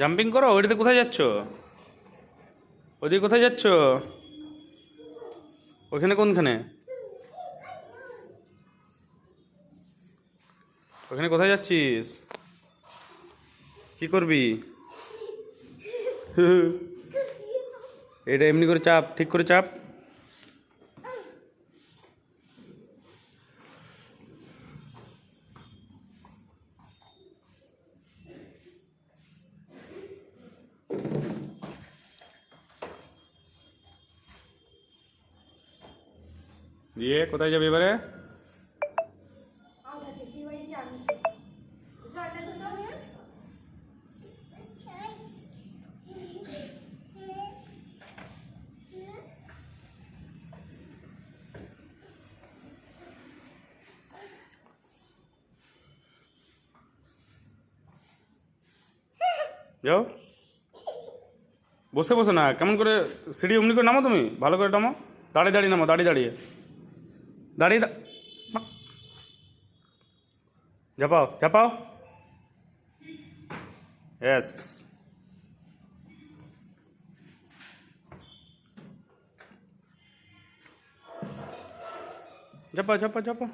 Jumping করো। ওইটাতে কোথায় যাচ্ছ? ওইদিকে কোথায় যাচ্ছ? ওখানে কোনখানে? ওখানে কোথায় যাচ্ছিস? কি করবি? এটা এমনি করে চাপ, ঠিক করে চাপ। দিয়ে কোথায় যাবে এবারে? যাও। বসে বসে না, কেমন করে সিঁড়ি অমনি করে নামো তুমি, ভালো করে নামো। দাঁড়িয়ে দাঁড়িয়ে নামো, দাঁড়িয়ে দাঁড়িয়ে দাঁড়িয়ে ঝাপাও ঝাপাও। এস, ঝাপাও ঝাপাও ঝাপাও।